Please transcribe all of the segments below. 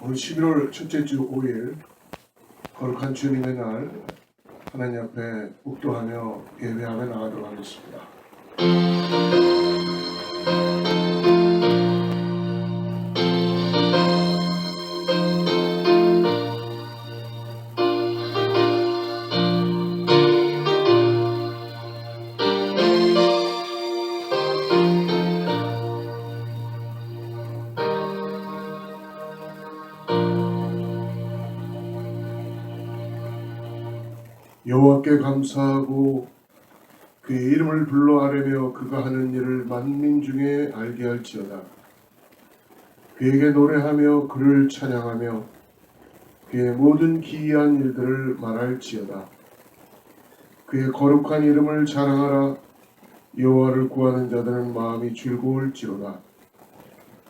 오늘 11월 첫째 주 5일 거룩한 주님의 날 하나님 앞에 묵도하며 예배하며 나가도록 하겠습니다. 여호와께 감사하고 그의 이름을 불러 아뢰며 그가 하는 일을 만민 중에 알게 할지어다. 그에게 노래하며 그를 찬양하며 그의 모든 기이한 일들을 말할지어다. 그의 거룩한 이름을 자랑하라. 여호와를 구하는 자들은 마음이 즐거울지로다.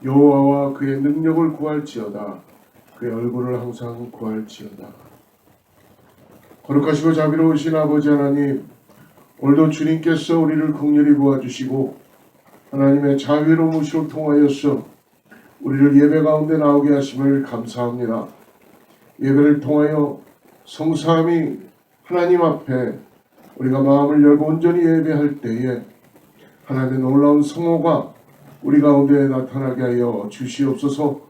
여호와와 그의 능력을 구할지어다. 그의 얼굴을 항상 구할지어다. 거룩하시고 자비로우신 아버지 하나님, 오늘도 주님께서 우리를 긍휼히 보아주시고 하나님의 자비로우심을 통하여서 우리를 예배 가운데 나오게 하심을 감사합니다. 예배를 통하여 성삼위 하나님 앞에 우리가 마음을 열고 온전히 예배할 때에 하나님의 놀라운 성호가 우리 가운데 나타나게 하여 주시옵소서.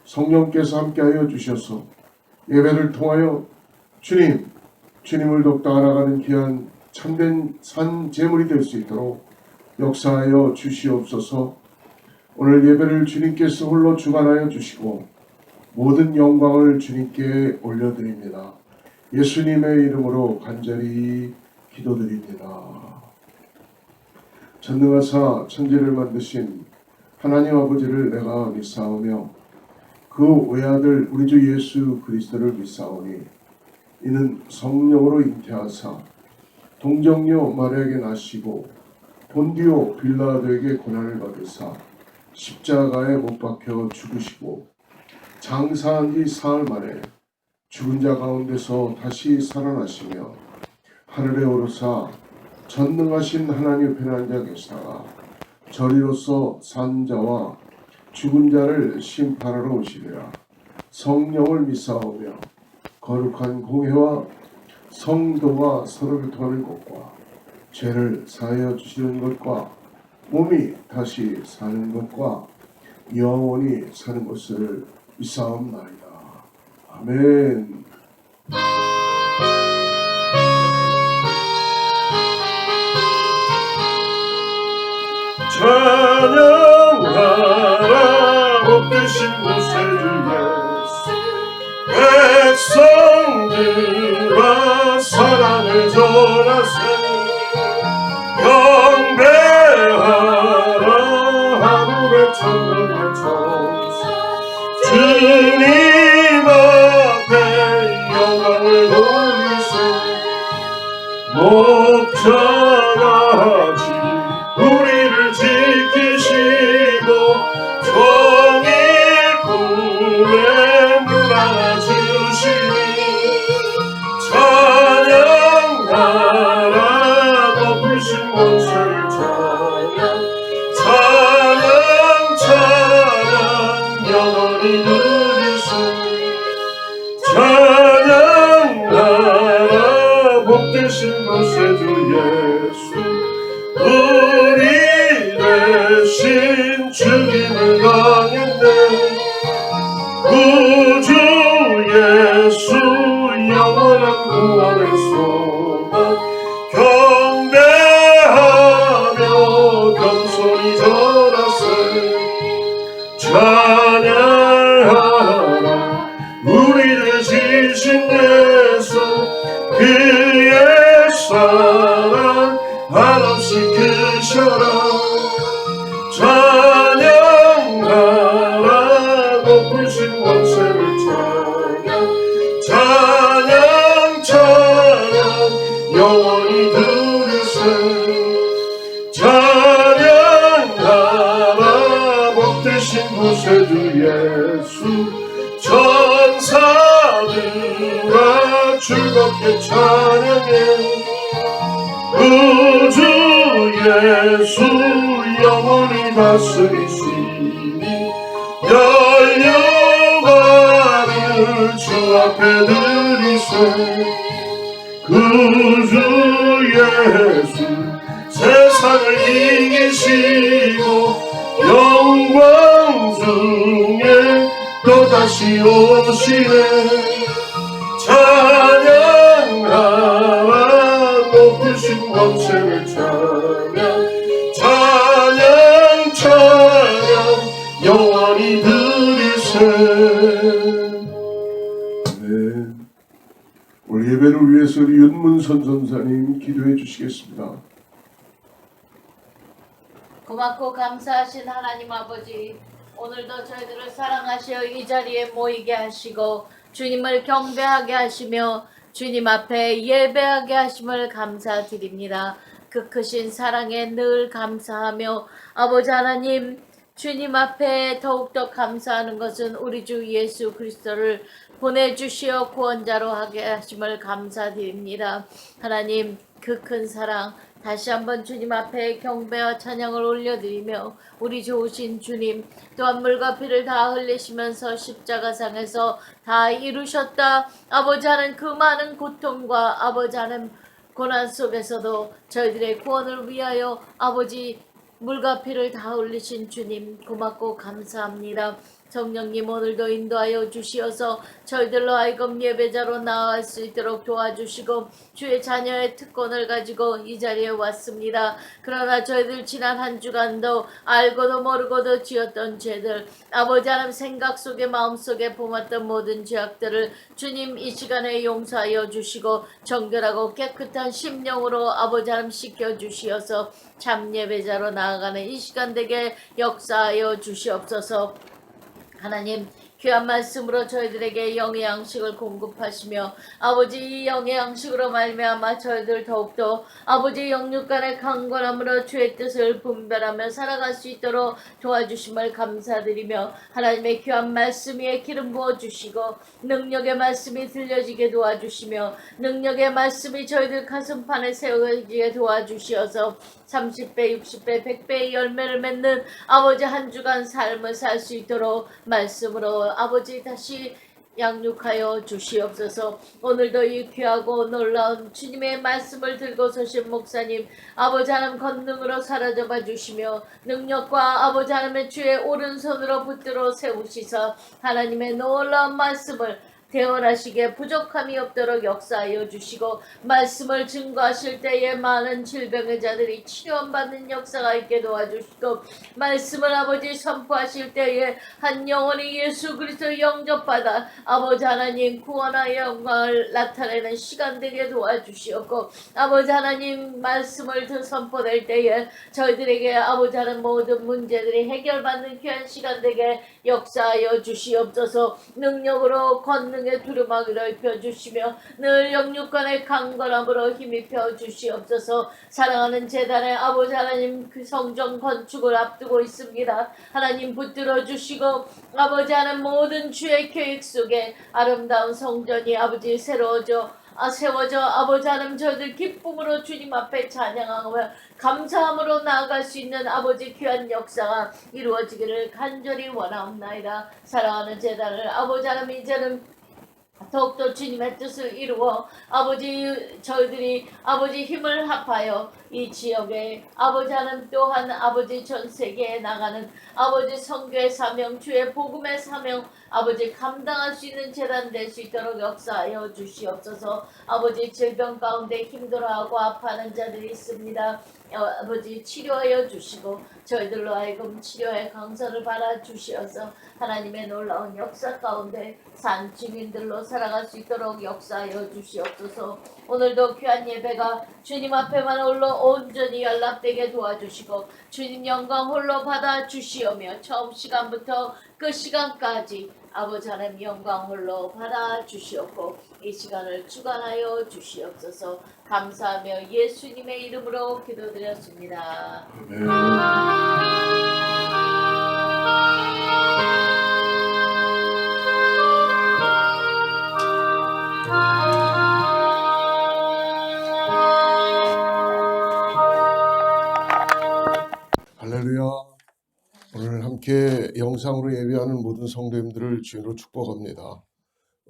성령께서 함께하여 주셔서 예배를 통하여 주님을 돕다 알아가는 귀한 참된 산 제물이 될 수 있도록 역사하여 주시옵소서. 오늘 예배를 주님께서 홀로 주관하여 주시고 모든 영광을 주님께 올려드립니다. 예수님의 이름으로 간절히 기도드립니다. 전능하사 천지를 만드신 하나님 아버지를 내가 믿사오며 그 외아들 우리 주 예수 그리스도를 믿사오니 이는 성령으로 잉태하사 동정녀 마리아에게 나시고 본디오 빌라도에게 고난을 받으사 십자가에 못 박혀 죽으시고 장사한 지 사흘 만에 죽은 자 가운데서 다시 살아나시며 하늘에 오르사 전능하신 하나님 편에 앉아 계시다가 저리로서 산 자와 죽은 자를 심판하러 오시리라. 성령을 믿사오며 거룩한 공회와 성도와 서로 교통하는 것과 죄를 사하여 주시는 것과 몸이 다시 사는 것과 영원히 사는 것을 믿사옵나이다. 아멘. 찬양하라 복되신 곳에 주 예수 백성들아 사랑을 전하세 경배하라 하늘의 천군의 천사 주님 앞에 영광을 돌리세 목자같이 우리를 지키시고 종일 꿈에 눈 안아주시니 찬양하라 높으신 곳을 찬양 영원히 누리세 찬양하라 복되신 곳에 주 예수 우리 대신 죽임을 당했네 구주 예수 영원한 구원의 소망 경배하며 겸손히 전하세 찬양하라 우리를 지신 예수 그의 사랑 한없이 크셔라 찬양하라 높으신 권세를 찬양 영원히 들으세 찬양하라 복되신 곳에 주 예수 천사들아 즐겁게 찬양해 구주 예수 영원히 다스리시니 열려가 주 앞에 드리세. 구주 예수 세상을 이기시고 영광 중에 또다시 오시네. 찬양하라 높으신 권세를 찬양 영원히 드리세. 네. 오늘 예배를 위해서 우리 윤문선 전사님 기도해 주시겠습니다. 고맙고 감사하신 하나님 아버지, 오늘도 저희들을 사랑하시어 이 자리에 모이게 하시고 주님을 경배하게 하시며 주님 앞에 예배하게 하심을 감사드립니다. 그 크신 사랑에 늘 감사하며 아버지 하나님, 주님 앞에 더욱더 감사하는 것은 우리 주 예수 그리스도를 보내주시어 구원자로 하게 하심을 감사드립니다. 하나님, 그 큰 사랑 다시 한번 주님 앞에 경배와 찬양을 올려드리며 우리 좋으신 주님, 또한 물과 피를 다 흘리시면서 십자가상에서 다 이루셨다 아버지 하는 그 많은 고통과 아버지 하는 고난 속에서도 저희들의 구원을 위하여 아버지 물과 피를 다 흘리신 주님 고맙고 감사합니다. 성령님, 오늘도 인도하여 주시어서 저희들로 하여금 예배자로 나아갈 수 있도록 도와주시고 주의 자녀의 특권을 가지고 이 자리에 왔습니다. 그러나 저희들 지난 한 주간도 알고도 모르고도 지었던 죄들, 아버지 하나님 생각 속에 마음속에 품었던 모든 죄악들을 주님 이 시간에 용서하여 주시고 정결하고 깨끗한 심령으로 아버지 하나님 씻겨주시어서 참 예배자로 나아가는 이 시간 되게 역사하여 주시옵소서. 하나님, 귀한 말씀으로 저희들에게 영의 양식을 공급하시며 아버지 이 영의 양식으로 말미암아 저희들 더욱더 아버지 영육간의 강건함으로 주의 뜻을 분별하며 살아갈 수 있도록 도와주심을 감사드리며 하나님의 귀한 말씀 위에 기름 부어주시고 능력의 말씀이 들려지게 도와주시며 능력의 말씀이 저희들 가슴판에 세워지게 도와주시어서 30배, 60배, 100배의 열매를 맺는 아버지 한 주간 삶을 살 수 있도록 말씀으로 아버지 다시 양육하여 주시옵소서. 오늘도 이 귀하고 놀라운 주님의 말씀을 들고 서신 목사님 아버지 하나님 권능으로 사라져봐 주시며 능력과 아버지 하나님의 주의 오른손으로 붙들어 세우시사 하나님의 놀라운 말씀을 대언하시기에 부족함이 없도록 역사하여 주시고 말씀을 증거하실 때에 많은 질병의 자들이 치료받는 역사가 있게 도와주시고 말씀을 아버지 선포하실 때에 한 영혼이 예수 그리스도 영접받아 아버지 하나님 구원의 영광을 나타내는 시간 되게 도와주시옵고 아버지 하나님 말씀을 선포될 때에 저희들에게 아버지 하나님 모든 문제들이 해결받는 귀한 시간 되게 역사하여 주시옵소서. 능력으로 권능의 두루마기를 입혀주시며 늘 영육간의 강건함으로 힘입혀 주시옵소서. 사랑하는 제단의 아버지 하나님 그 성전 건축을 앞두고 있습니다. 하나님 붙들어 주시고 아버지 하나님 모든 주의 계획 속에 아름다운 성전이 아버지 세워져 아버지 하나님 저희들 기쁨으로 주님 앞에 찬양하며 감사함으로 나아갈 수 있는 아버지 귀한 역사가 이루어지기를 간절히 원하옵나이다. 사랑하는 제단을 아버지 하나님 이제는 더욱더 주님의 뜻을 이루어 아버지 저희들이 아버지 힘을 합하여 이 지역에 아버지 하나님 또한 아버지 전 세계에 나가는 아버지 선교의 사명 주의 복음의 사명 아버지 감당할 수 있는 재단 될 수 있도록 역사하여 주시옵소서. 아버지 질병 가운데 힘들어하고 아파하는 자들이 있습니다. 아버지 치료하여 주시고 저희들로 하여금 치료의 강선을 받아 주시어서 하나님의 놀라운 역사 가운데 산 증인들로 살아갈 수 있도록 역사하여 주시옵소서. 오늘도 귀한 예배가 주님 앞에만 홀로 온전히 연락되게 도와주시고 주님 영광 홀로 받아 주시오며 처음 시간부터 그 시간까지 아버지 하나님 영광 홀로 받아 주시옵고 이 시간을 주관하여 주시옵소서. 감사하며 예수님의 이름으로 기도드렸습니다. 할렐루야. 오늘 함께 영상으로 예배하는 모든 성도님들을 주님으로 축복합니다.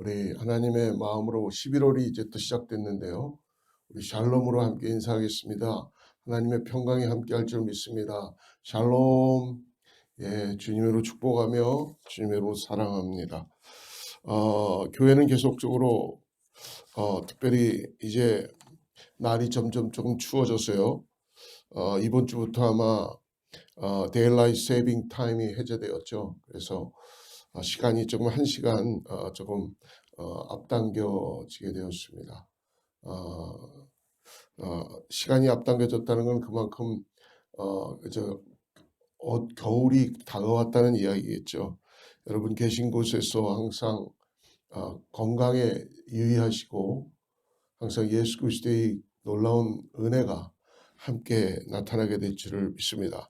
우리 하나님의 마음으로 11월이 이제 또 시작됐는데요. 우리 샬롬으로 함께 인사하겠습니다. 하나님의 평강이 함께 할 줄 믿습니다. 샬롬. 예, 주님으로 축복하며 주님으로 사랑합니다. 교회는 계속적으로 특별히 이제 날이 점점 조금 추워졌어요. 이번 주부터 아마 데일라이트 세이빙 타임이 해제되었죠. 그래서 시간이 조금 1시간 조금 앞당겨지게 되었습니다. 시간이 앞당겨졌다는 건 그만큼 겨울이 다가왔다는 이야기겠죠. 여러분 계신 곳에서 항상 건강에 유의하시고 항상 예수 그리스도의 놀라운 은혜가 함께 나타나게 될 줄을 믿습니다.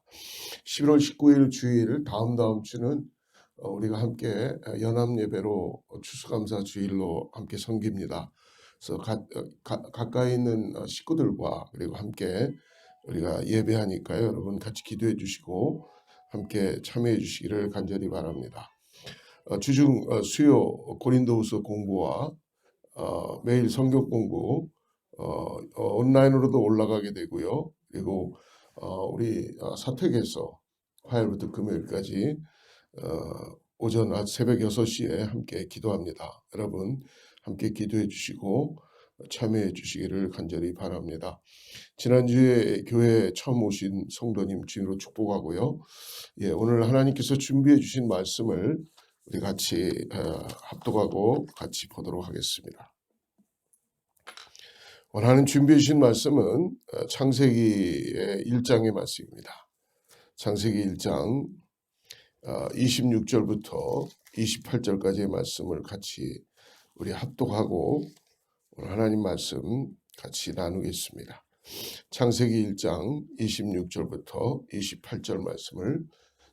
11월 19일 주일 다음 주는 우리가 함께 연합 예배로 추수감사 주일로 함께 섬깁니다. 그래서 가까이 있는 식구들과 그리고 함께 우리가 예배하니까요. 여러분 같이 기도해 주시고 함께 참여해 주시기를 간절히 바랍니다. 주중 수요 고린도후서 공부와 매일 성경 공부 온라인으로도 올라가게 되고요. 그리고 우리 사택에서 화요일부터 금요일까지 오전 새벽 6시에 함께 기도합니다. 여러분 함께 기도해 주시고 참여해 주시기를 간절히 바랍니다. 지난주에 교회에 처음 오신 성도님 주님으로 축복하고요. 예, 오늘 하나님께서 준비해 주신 말씀을 우리 같이 합독하고 같이 보도록 하겠습니다. 오늘 하나님 준비해 주신 말씀은 창세기의 1장의 말씀입니다. 창세기 1장 26절부터 28절까지의 말씀을 같이 우리 합독하고 오늘 하나님 말씀 같이 나누겠습니다. 창세기 1장 26절부터 28절 말씀을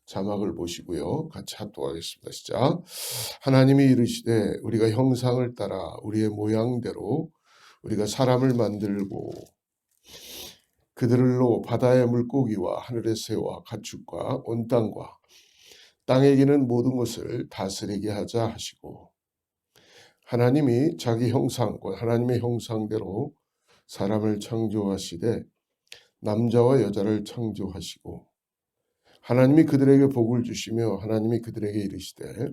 자막을 보시고요. 같이 합독하겠습니다. 시작. 하나님이 이르시되 우리가 형상을 따라 우리의 모양대로 우리가 사람을 만들고 그들로 바다의 물고기와 하늘의 새와 가축과 온 땅과 땅에 기는 모든 것을 다스리게 하자 하시고 하나님이 자기 형상 곧 하나님의 형상대로 사람을 창조하시되 남자와 여자를 창조하시고 하나님이 그들에게 복을 주시며 하나님이 그들에게 이르시되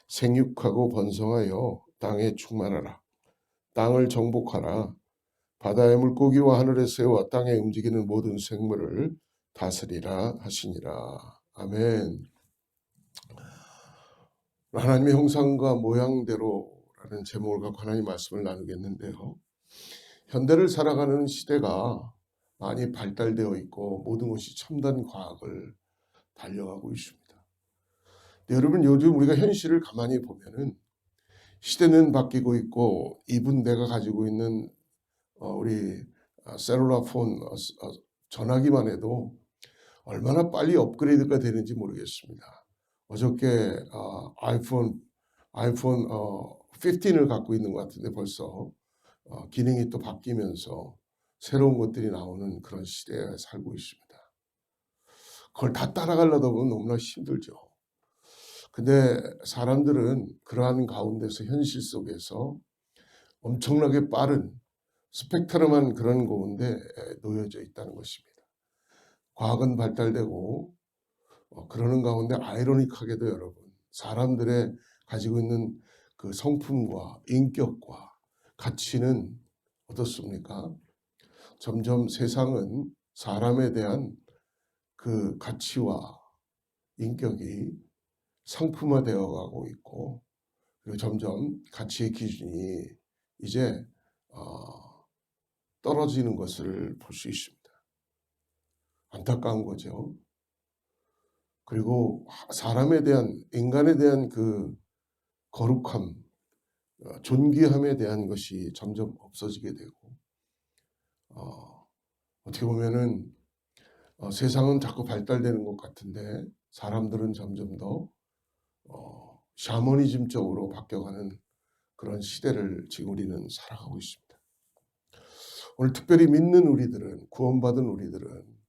생육하고 번성하여 땅에 충만하라 땅을 정복하라 바다의 물고기와 하늘의 새와 땅에 움직이는 모든 생물을 다스리라 하시니라. 아멘. 하나님의 형상과 모양대로라는 제목을 갖고 하나님 말씀을 나누겠는데요. 현대를 살아가는 시대가 많이 발달되어 있고 모든 것이 첨단 과학을 달려가고 있습니다. 여러분 요즘 우리가 현실을 가만히 보면은 시대는 바뀌고 있고 이분 내가 가지고 있는 우리 셀룰라 폰 전화기만 해도 얼마나 빨리 업그레이드가 되는지 모르겠습니다. 어저께 아이폰 15을 갖고 있는 것 같은데 벌써 기능이 또 바뀌면서 새로운 것들이 나오는 그런 시대에 살고 있습니다. 그걸 다 따라가려다 보면 너무나 힘들죠. 근데 사람들은 그러한 가운데서 현실 속에서 엄청나게 빠른 스펙트럼한 그런 가운데 놓여져 있다는 것입니다. 과학은 발달되고 그러는 가운데 아이러니하게도 여러분 사람들의 가지고 있는 그 성품과 인격과 가치는 어떻습니까? 점점 세상은 사람에 대한 그 가치와 인격이 상품화되어 가고 있고 그리고 점점 가치의 기준이 이제 떨어지는 것을 볼 수 있습니다. 안타까운 거죠. 그리고 사람에 대한 인간에 대한 그 거룩함, 존귀함에 대한 것이 점점 없어지게 되고 어떻게 보면은 세상은 자꾸 발달되는 것 같은데 사람들은 점점 더 샤머니즘적으로 바뀌어가는 그런 시대를 지금 우리는 살아가고 있습니다. 오늘 특별히 믿는 우리들은 구원받은 우리들은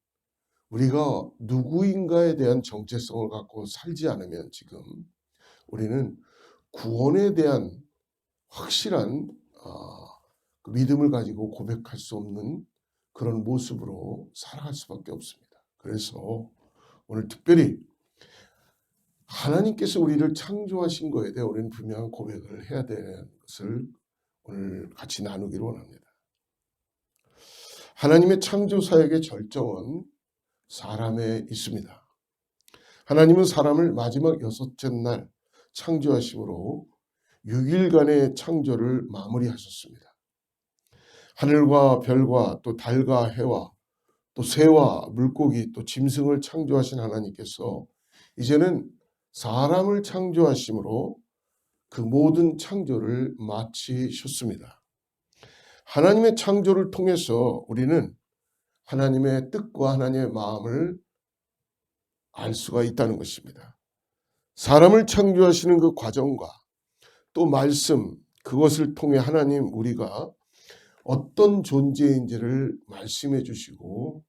우리가 누구인가에 대한 정체성을 갖고 살지 않으면 지금 우리는 구원에 대한 확실한 그 믿음을 가지고 고백할 수 없는 그런 모습으로 살아갈 수밖에 없습니다. 그래서 오늘 특별히 하나님께서 우리를 창조하신 거에 대해 우리는 분명한 고백을 해야 되는 것을 오늘 같이 나누기를 원합니다. 하나님의 창조 사역의 절정은 사람에 있습니다. 하나님은 사람을 마지막 6째 날 창조하심으로 6일간의 창조를 마무리하셨습니다. 하늘과 별과 또 달과 해와 또 새와 물고기 또 짐승을 창조하신 하나님께서 이제는 사람을 창조하심으로 그 모든 창조를 마치셨습니다. 하나님의 창조를 통해서 우리는 하나님의 뜻과 하나님의 마음을 알 수가 있다는 것입니다. 사람을 창조하시는 그 과정과 또 말씀, 그것을 통해 하나님 우리가 어떤 존재인지를 말씀해 주시고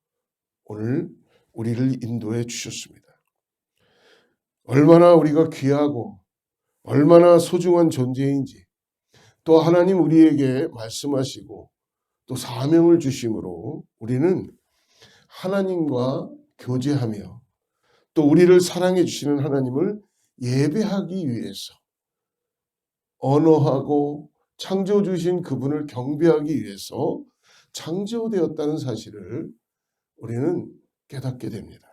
오늘 우리를 인도해 주셨습니다. 얼마나 우리가 귀하고 얼마나 소중한 존재인지 또 하나님 우리에게 말씀하시고 또 사명을 주심으로 우리는 하나님과 교제하며 또 우리를 사랑해 주시는 하나님을 예배하기 위해서 언어하고 창조 주신 그분을 경배하기 위해서 창조되었다는 사실을 우리는 깨닫게 됩니다.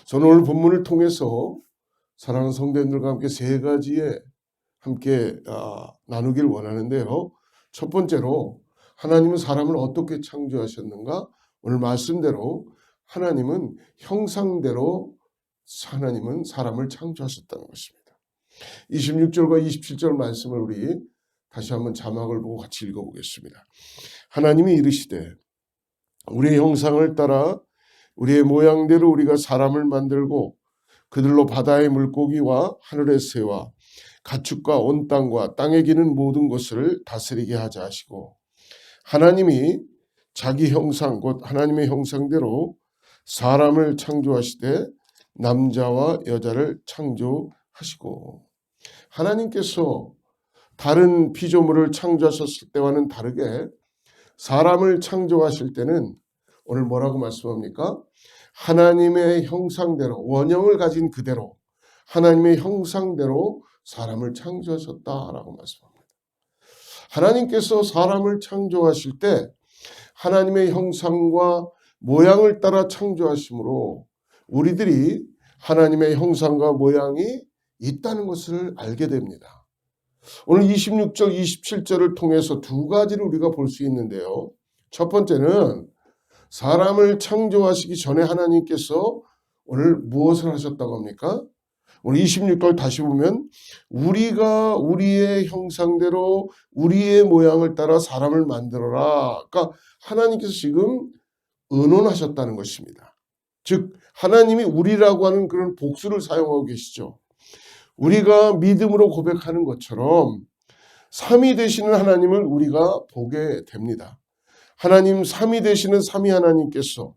저는 오늘 본문을 통해서 사랑하는 성도님들과 함께 3가지에 함께 나누길 원하는데요. 첫 번째로 하나님은 사람을 어떻게 창조하셨는가? 오늘 말씀대로 하나님은 형상대로 하나님은 사람을 창조하셨다는 것입니다. 26절과 27절 말씀을 우리 다시 한번 자막을 보고 같이 읽어보겠습니다. 하나님이 이르시되 우리의 형상을 따라 우리의 모양대로 우리가 사람을 만들고 그들로 바다의 물고기와 하늘의 새와 가축과 온 땅과 땅에 기는 모든 것을 다스리게 하자 하시고 하나님이 자기 형상 곧 하나님의 형상대로 사람을 창조하시되 남자와 여자를 창조하시고 하나님께서 다른 피조물을 창조하셨을 때와는 다르게 사람을 창조하실 때는 오늘 뭐라고 말씀합니까? 하나님의 형상대로 원형을 가진 그대로 하나님의 형상대로 사람을 창조하셨다라고 말씀합니다. 하나님께서 사람을 창조하실 때 하나님의 형상과 모양을 따라 창조하심으로 우리들이 하나님의 형상과 모양이 있다는 것을 알게 됩니다. 오늘 26절, 27절을 통해서 2가지를 우리가 볼 수 있는데요. 첫 번째는 사람을 창조하시기 전에 하나님께서 오늘 무엇을 하셨다고 합니까? 오늘 26절 다시 보면 우리가 우리의 형상대로 우리의 모양을 따라 사람을 만들어라. 그러니까 하나님께서 지금 의논하셨다는 것입니다. 즉 하나님이 우리라고 하는 그런 복수를 사용하고 계시죠. 우리가 믿음으로 고백하는 것처럼 삼위 되시는 하나님을 우리가 보게 됩니다. 하나님 삼위 되시는 삼위 하나님께서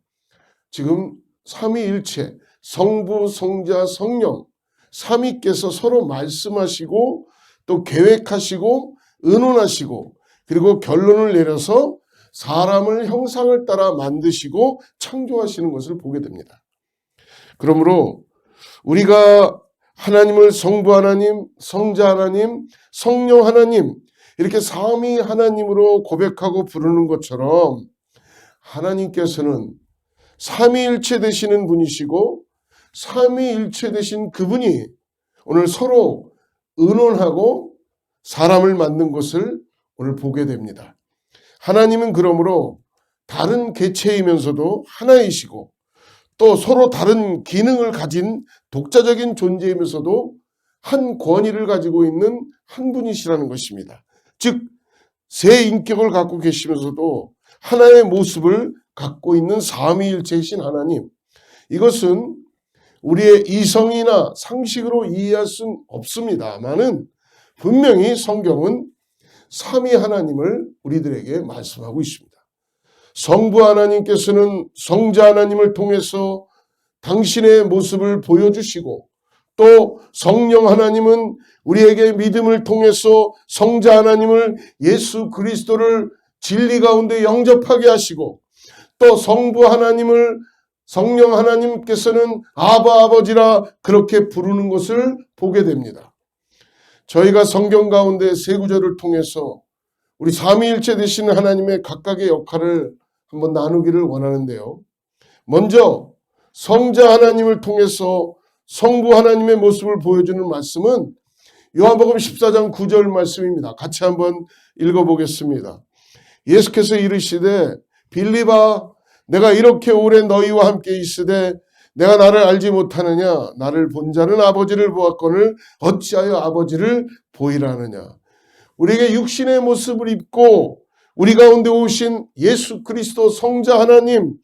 지금 삼위일체 성부, 성자, 성령 삼위께서 서로 말씀하시고 또 계획하시고 의논하시고 그리고 결론을 내려서 사람을 형상을 따라 만드시고 창조하시는 것을 보게 됩니다. 그러므로 우리가 하나님을 성부 하나님, 성자 하나님, 성령 하나님 이렇게 삼위 하나님으로 고백하고 부르는 것처럼 하나님께서는 삼위일체 되시는 분이시고 삼위일체 되신 그분이 오늘 서로 의논하고 사람을 만든 것을 오늘 보게 됩니다. 하나님은 그러므로 다른 개체이면서도 하나이시고 또 서로 다른 기능을 가진 독자적인 존재이면서도 한 권위를 가지고 있는 한 분이시라는 것입니다. 즉, 세 인격을 갖고 계시면서도 하나의 모습을 갖고 있는 삼위일체이신 하나님. 이것은 우리의 이성이나 상식으로 이해할 수는 없습니다만은 분명히 성경은 삼위 하나님을 우리들에게 말씀하고 있습니다. 성부 하나님께서는 성자 하나님을 통해서 당신의 모습을 보여주시고 또 성령 하나님은 우리에게 믿음을 통해서 성자 하나님을 예수 그리스도를 진리 가운데 영접하게 하시고 또 성부 하나님을 성령 하나님께서는 아바 아버지라 그렇게 부르는 것을 보게 됩니다. 저희가 성경 가운데 세 구절을 통해서 우리 삼위일체 되시는 하나님의 각각의 역할을 한번 나누기를 원하는데요. 먼저 성자 하나님을 통해서 성부 하나님의 모습을 보여주는 말씀은 요한복음 14장 9절 말씀입니다. 같이 한번 읽어보겠습니다. 예수께서 이르시되 빌립아 내가 이렇게 오래 너희와 함께 있으되 내가 나를 알지 못하느냐 나를 본 자는 아버지를 보았거늘 어찌하여 아버지를 보이라 하느냐. 우리에게 육신의 모습을 입고 우리 가운데 오신 예수 그리스도 성자 하나님,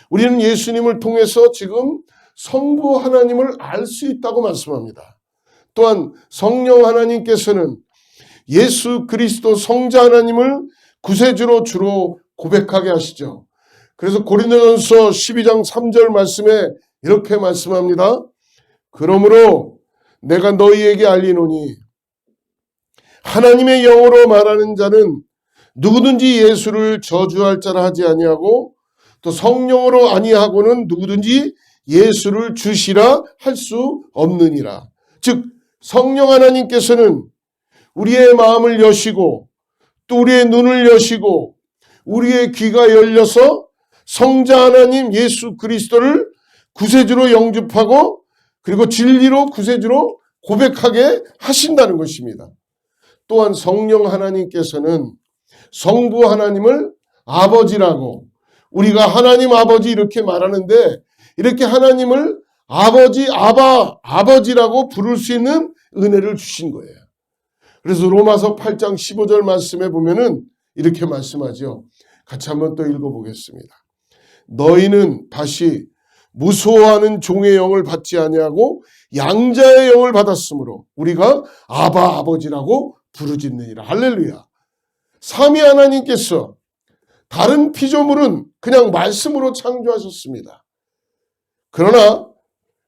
우리는 예수님을 통해서 지금 성부 하나님을 알 수 있다고 말씀합니다. 또한 성령 하나님께서는 예수 그리스도 성자 하나님을 구세주로 주로 고백하게 하시죠. 그래서 고린도전서 12장 3절 말씀에 이렇게 말씀합니다. 그러므로 내가 너희에게 알리노니 하나님의 영으로 말하는 자는 누구든지 예수를 저주할 자라 하지 아니하고 또 성령으로 아니하고는 누구든지 예수를 주시라 할 수 없느니라. 즉 성령 하나님께서는 우리의 마음을 여시고 또 우리의 눈을 여시고 우리의 귀가 열려서 성자 하나님 예수 그리스도를 구세주로 영접하고 그리고 진리로 구세주로 고백하게 하신다는 것입니다. 또한 성령 하나님께서는 성부 하나님을 아버지라고 우리가 하나님 아버지 이렇게 말하는데 이렇게 하나님을 아버지 아버지라고 부를 수 있는 은혜를 주신 거예요. 그래서 로마서 8장 15절 말씀에 보면은 이렇게 말씀하죠. 같이 한번 또 읽어보겠습니다. 너희는 다시 무소하는 종의 영을 받지 아니하고 양자의 영을 받았으므로 우리가 아바 아버지라고 부르짖느니라. 할렐루야. 삼위 하나님께서 다른 피조물은 그냥 말씀으로 창조하셨습니다. 그러나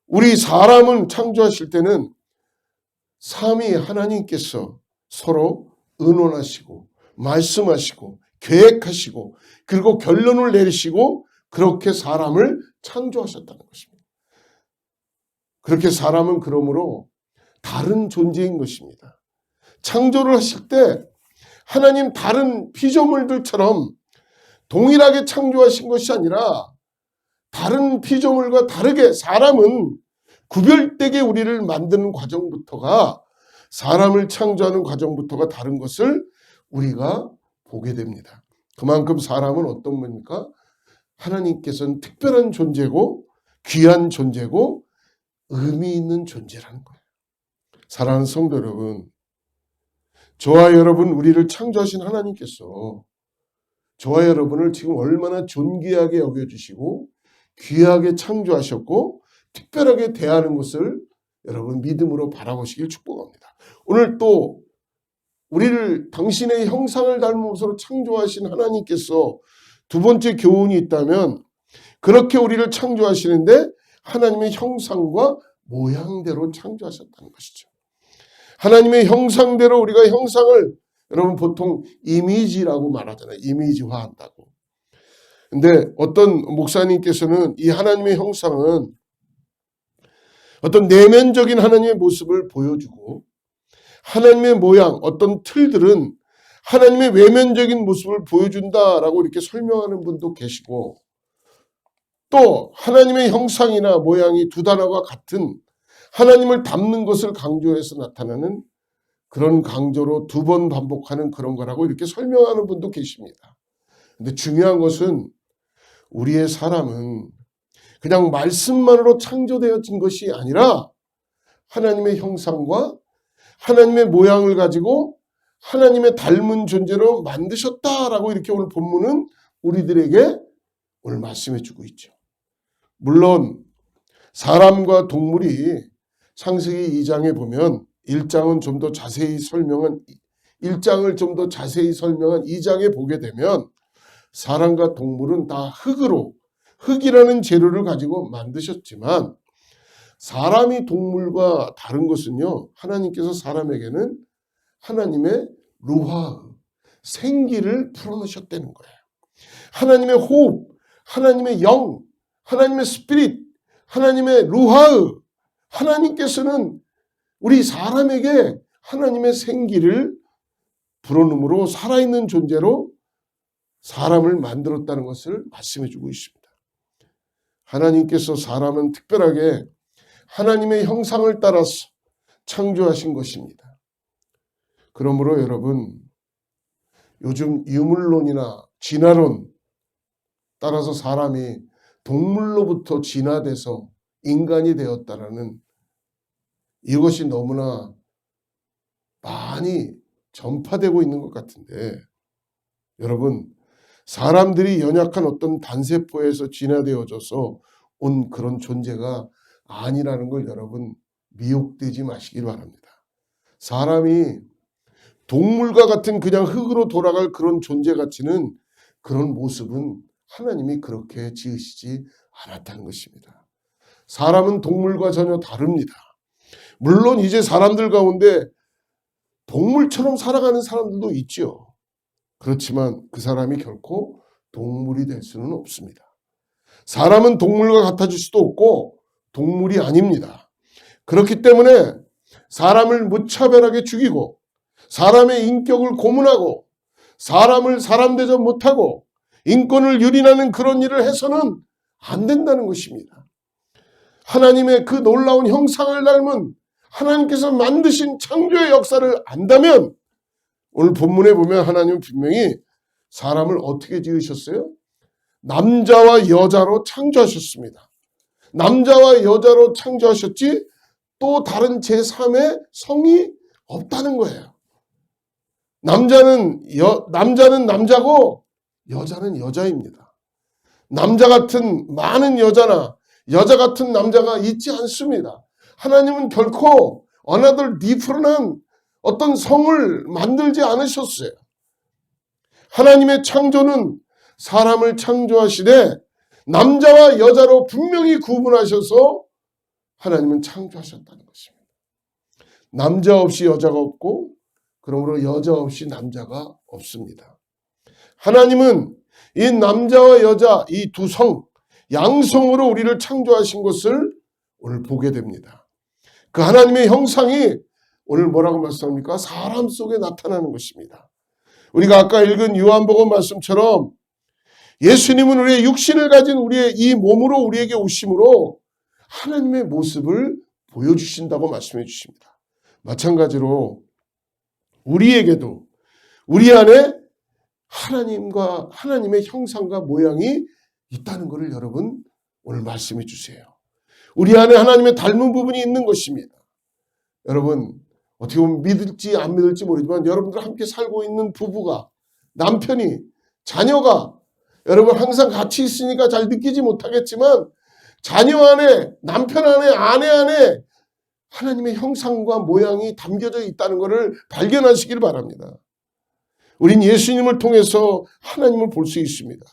우리 사람은 창조하실 때는 삼위 하나님께서 서로 의논하시고 말씀하시고 계획하시고 그리고 결론을 내리시고 그렇게 사람을 창조하셨다는 것입니다. 그렇게 사람은 그러므로 다른 존재인 것입니다. 창조를 하실 때 하나님 다른 피조물들처럼 동일하게 창조하신 것이 아니라 다른 피조물과 다르게 사람은 구별되게 우리를 만드는 과정부터가 사람을 창조하는 과정부터가 다른 것을 우리가 보게 됩니다. 그만큼 사람은 어떤 겁니까? 하나님께서는 특별한 존재고 귀한 존재고 의미 있는 존재라는 거예요. 사랑하는 성도 여러분, 저와 여러분 우리를 창조하신 하나님께서 저와 여러분을 지금 얼마나 존귀하게 여겨주시고 귀하게 창조하셨고 특별하게 대하는 것을 여러분 믿음으로 바라보시길 축복합니다. 오늘 또 우리를 당신의 형상을 닮은 모습으로 창조하신 하나님께서 두 번째 교훈이 있다면 그렇게 우리를 창조하시는데 하나님의 형상과 모양대로 창조하셨다는 것이죠. 하나님의 형상대로 우리가 형상을 여러분 보통 이미지라고 말하잖아요. 이미지화한다고. 근데 어떤 목사님께서는 이 하나님의 형상은 어떤 내면적인 하나님의 모습을 보여주고 하나님의 모양, 어떤 틀들은 하나님의 외면적인 모습을 보여준다라고 이렇게 설명하는 분도 계시고 또 하나님의 형상이나 모양이 두 단어가 같은 하나님을 닮는 것을 강조해서 나타나는 그런 강조로 두 번 반복하는 그런 거라고 이렇게 설명하는 분도 계십니다. 근데 중요한 것은 우리의 사람은 그냥 말씀만으로 창조되어진 것이 아니라 하나님의 형상과 하나님의 모양을 가지고 하나님의 닮은 존재로 만드셨다라고 이렇게 오늘 본문은 우리들에게 오늘 말씀해 주고 있죠. 물론 사람과 동물이 창세기 2장에 보면 1장은 좀 더 자세히 설명한 1장을 좀 더 자세히 설명한 2장에 보게 되면 사람과 동물은 다 흙이라는 재료를 가지고 만드셨지만 사람이 동물과 다른 것은요, 하나님께서 사람에게는 하나님의 루하, 생기를 풀어놓으셨다는 거예요. 하나님의 호흡, 하나님의 영, 하나님의 스피릿, 하나님의 루하, 하나님께서는 우리 사람에게 하나님의 생기를 불어넣음으로 살아있는 존재로 사람을 만들었다는 것을 말씀해주고 있습니다. 하나님께서 사람은 특별하게 하나님의 형상을 따라서 창조하신 것입니다. 그러므로 여러분, 요즘 유물론이나 진화론 따라서 사람이 동물로부터 진화돼서 인간이 되었다라는 이것이 너무나 많이 전파되고 있는 것 같은데, 여러분, 사람들이 연약한 어떤 단세포에서 진화되어져서 온 그런 존재가 아니라는 걸 여러분 미혹되지 마시길 바랍니다. 사람이 동물과 같은 그냥 흙으로 돌아갈 그런 존재 같이는 그런 모습은 하나님이 그렇게 지으시지 않았다는 것입니다. 사람은 동물과 전혀 다릅니다. 물론 이제 사람들 가운데 동물처럼 살아가는 사람들도 있죠. 그렇지만 그 사람이 결코 동물이 될 수는 없습니다. 사람은 동물과 같아질 수도 없고 동물이 아닙니다. 그렇기 때문에 사람을 무차별하게 죽이고 사람의 인격을 고문하고 사람을 사람 대접 못하고 인권을 유린하는 그런 일을 해서는 안 된다는 것입니다. 하나님의 그 놀라운 형상을 닮은 하나님께서 만드신 창조의 역사를 안다면, 오늘 본문에 보면 하나님은 분명히 사람을 어떻게 지으셨어요? 남자와 여자로 창조하셨습니다. 남자와 여자로 창조하셨지 또 다른 제3의 성이 없다는 거예요. 남자는 남자고 여자는 여자입니다. 남자 같은 많은 여자나 여자 같은 남자가 있지 않습니다. 하나님은 결코 another different한 어떤 성을 만들지 않으셨어요. 하나님의 창조는 사람을 창조하시되 남자와 여자로 분명히 구분하셔서 하나님은 창조하셨다는 것입니다. 남자 없이 여자가 없고 그러므로 여자 없이 남자가 없습니다. 하나님은 이 남자와 여자 이 두 성, 양성으로 우리를 창조하신 것을 오늘 보게 됩니다. 그 하나님의 형상이 오늘 뭐라고 말씀합니까? 사람 속에 나타나는 것입니다. 우리가 아까 읽은 요한복음 말씀처럼 예수님은 우리의 육신을 가진 우리의 이 몸으로 우리에게 오심으로 하나님의 모습을 보여주신다고 말씀해 주십니다. 마찬가지로 우리에게도 우리 안에 하나님과 하나님의 형상과 모양이 있다는 것을 여러분 오늘 말씀해 주세요. 우리 안에 하나님의 닮은 부분이 있는 것입니다. 여러분 어떻게 보면 믿을지 안 믿을지 모르지만 여러분들 함께 살고 있는 부부가, 남편이, 자녀가 여러분 항상 같이 있으니까 잘 느끼지 못하겠지만 자녀 안에, 남편 안에, 아내 안에 하나님의 형상과 모양이 담겨져 있다는 것을 발견하시길 바랍니다. 우린 예수님을 통해서 하나님을 볼 수 있습니다.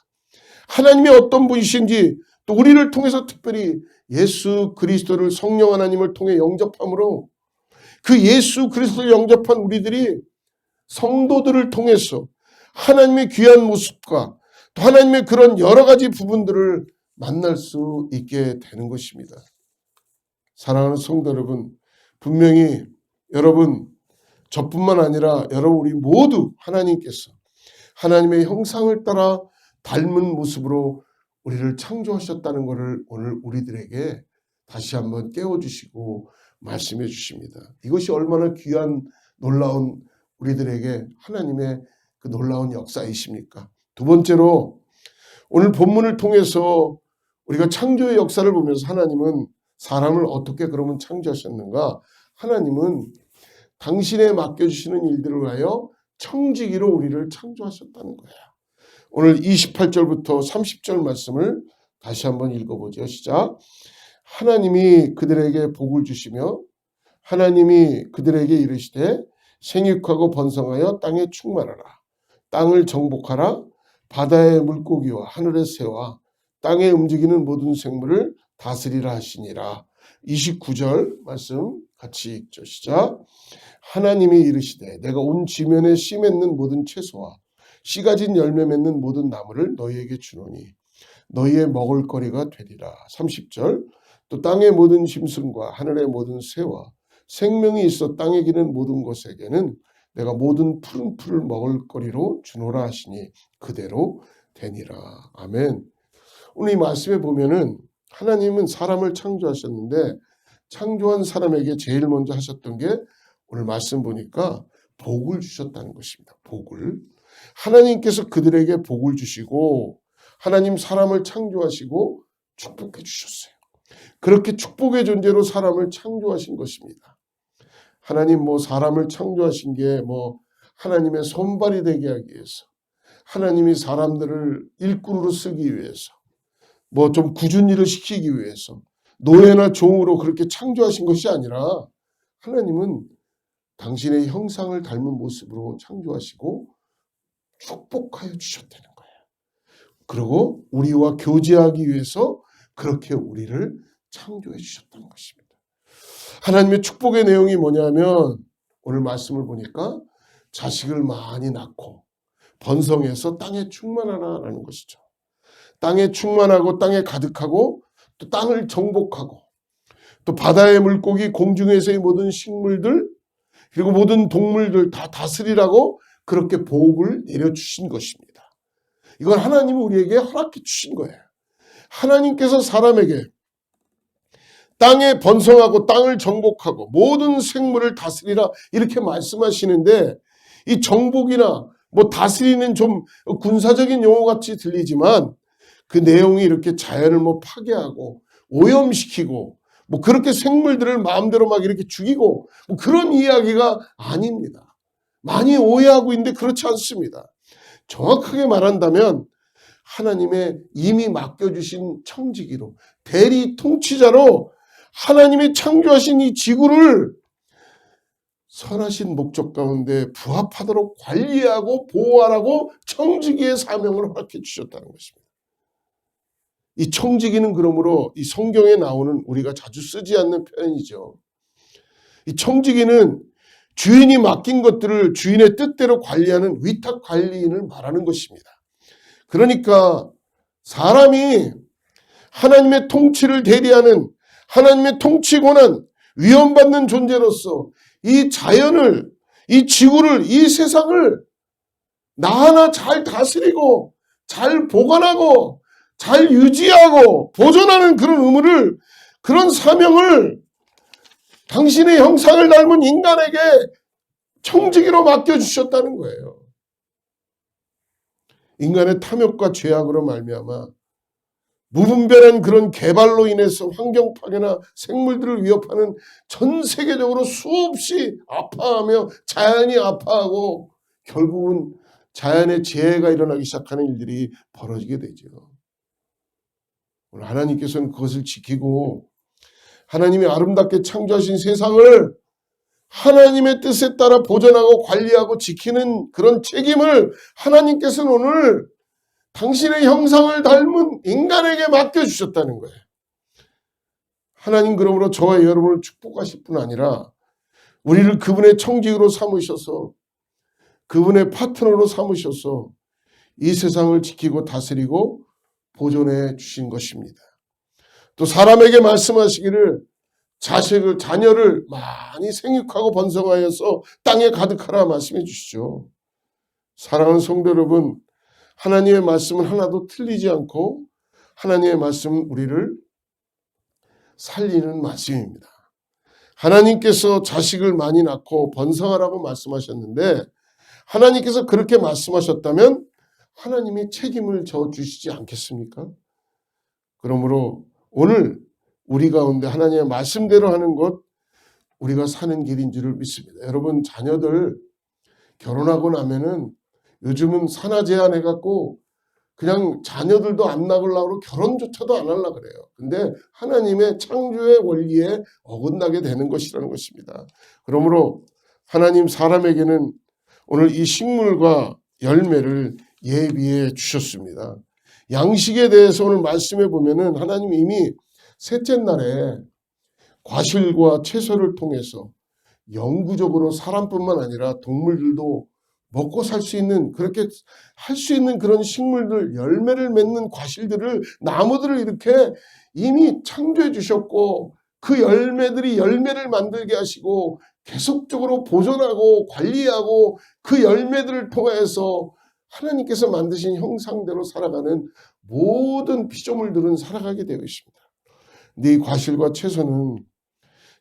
하나님이 어떤 분이신지 또 우리를 통해서 특별히 예수 그리스도를 성령 하나님을 통해 영접함으로 그 예수 그리스도를 영접한 우리들이 성도들을 통해서 하나님의 귀한 모습과 또 하나님의 그런 여러 가지 부분들을 만날 수 있게 되는 것입니다. 사랑하는 성도 여러분, 분명히 여러분 저뿐만 아니라 여러분 우리 모두 하나님께서 하나님의 형상을 따라 닮은 모습으로 우리를 창조하셨다는 것을 오늘 우리들에게 다시 한번 깨워주시고 말씀해 주십니다. 이것이 얼마나 귀한 놀라운 우리들에게 하나님의 그 놀라운 역사이십니까? 두 번째로 오늘 본문을 통해서 우리가 창조의 역사를 보면서 하나님은 사람을 어떻게 그러면 창조하셨는가? 하나님은 당신의 맡겨주시는 일들을 위하여 청지기로 우리를 창조하셨다는 거예요. 오늘 28절부터 30절 말씀을 다시 한번 읽어보죠. 시작. 하나님이 그들에게 복을 주시며 하나님이 그들에게 이르시되 생육하고 번성하여 땅에 충만하라. 땅을 정복하라. 바다의 물고기와 하늘의 새와 땅에 움직이는 모든 생물을 다스리라 하시니라. 29절 말씀 같이 읽죠. 시작. 하나님이 이르시되 내가 온 지면에 씨 맺는 모든 채소와 씨 가진 열매 맺는 모든 나무를 너희에게 주노니 너희의 먹을거리가 되리라. 30절 또 땅의 모든 짐승과 하늘의 모든 새와 생명이 있어 땅에 기는 모든 것에게는 내가 모든 푸른 풀을 먹을거리로 주노라 하시니 그대로 되니라. 아멘. 오늘 이 말씀에 보면은 하나님은 사람을 창조하셨는데 창조한 사람에게 제일 먼저 하셨던 게 오늘 말씀 보니까 복을 주셨다는 것입니다. 복을. 하나님께서 그들에게 복을 주시고 하나님 사람을 창조하시고 축복해 주셨어요. 그렇게 축복의 존재로 사람을 창조하신 것입니다. 하나님 사람을 창조하신 게 하나님의 손발이 되게 하기 위해서, 하나님이 사람들을 일꾼으로 쓰기 위해서, 좀 굳은 일을 시키기 위해서, 노예나 종으로 그렇게 창조하신 것이 아니라 하나님은 당신의 형상을 닮은 모습으로 창조하시고 축복하여 주셨다는 거예요. 그리고 우리와 교제하기 위해서 그렇게 우리를 창조해 주셨다는 것입니다. 하나님의 축복의 내용이 뭐냐면 오늘 말씀을 보니까 자식을 많이 낳고 번성해서 땅에 충만하라라는 것이죠. 땅에 충만하고 땅에 가득하고 또 땅을 정복하고 또 바다의 물고기, 공중에서의 모든 식물들 그리고 모든 동물들 다 다스리라고 그렇게 복을 내려주신 것입니다. 이건 하나님이 우리에게 허락해 주신 거예요. 하나님께서 사람에게 땅에 번성하고 땅을 정복하고 모든 생물을 다스리라 이렇게 말씀하시는데 이 정복이나 다스리는 좀 군사적인 용어같이 들리지만 그 내용이 이렇게 자연을 파괴하고 오염시키고 그렇게 생물들을 마음대로 막 이렇게 죽이고 그런 이야기가 아닙니다. 많이 오해하고 있는데 그렇지 않습니다. 정확하게 말한다면 하나님의 이미 맡겨주신 청지기로 대리 통치자로 하나님이 창조하신 이 지구를 선하신 목적 가운데 부합하도록 관리하고 보호하라고 청지기의 사명을 허락해 주셨다는 것입니다. 이 청지기는 그러므로 이 성경에 나오는 우리가 자주 쓰지 않는 표현이죠. 이 청지기는 주인이 맡긴 것들을 주인의 뜻대로 관리하는 위탁 관리인을 말하는 것입니다. 그러니까 사람이 하나님의 통치를 대리하는 하나님의 통치 권한, 위험받는 존재로서 이 자연을, 이 지구를, 이 세상을 나 하나 잘 다스리고 잘 보관하고 잘 유지하고 보존하는 그런 의무를, 그런 사명을 당신의 형상을 닮은 인간에게 청지기로 맡겨주셨다는 거예요. 인간의 탐욕과 죄악으로 말미암아 무분별한 그런 개발로 인해서 환경 파괴나 생물들을 위협하는 전 세계적으로 수없이 아파하며 자연이 아파하고 결국은 자연의 재해가 일어나기 시작하는 일들이 벌어지게 되죠. 오늘 하나님께서는 그것을 지키고 하나님이 아름답게 창조하신 세상을 하나님의 뜻에 따라 보존하고 관리하고 지키는 그런 책임을 하나님께서는 오늘 당신의 형상을 닮은 인간에게 맡겨주셨다는 거예요. 하나님 그러므로 저와 여러분을 축복하실 뿐 아니라 우리를 그분의 청지기로 삼으셔서 그분의 파트너로 삼으셔서 이 세상을 지키고 다스리고 보존해 주신 것입니다. 또 사람에게 말씀하시기를 자녀를 많이 생육하고 번성하여서 땅에 가득하라 말씀해 주시죠. 사랑하는 성도 여러분, 하나님의 말씀은 하나도 틀리지 않고 하나님의 말씀은 우리를 살리는 말씀입니다. 하나님께서 자식을 많이 낳고 번성하라고 말씀하셨는데 하나님께서 그렇게 말씀하셨다면 하나님이 책임을 져주시지 않겠습니까? 그러므로 오늘 우리 가운데 하나님의 말씀대로 하는 것 우리가 사는 길인 줄을 믿습니다. 여러분 자녀들 결혼하고 나면은 요즘은 산하 제한해갖고 그냥 자녀들도 안 낳으려고 결혼조차도 안 하려고 그래요. 근데 하나님의 창조의 원리에 어긋나게 되는 것이라는 것입니다. 그러므로 하나님 사람에게는 오늘 이 식물과 열매를 예비해 주셨습니다. 양식에 대해서 오늘 말씀해 보면은 하나님 이미 셋째 날에 과실과 채소를 통해서 영구적으로 사람뿐만 아니라 동물들도 먹고 살 수 있는, 그렇게 할 수 있는 그런 식물들, 열매를 맺는 과실들을, 나무들을 이렇게 이미 창조해 주셨고, 그 열매들이 열매를 만들게 하시고 계속적으로 보존하고 관리하고 그 열매들을 통해서 하나님께서 만드신 형상대로 살아가는 모든 피조물들은 살아가게 되어 있습니다. 근데 이 과실과 채소는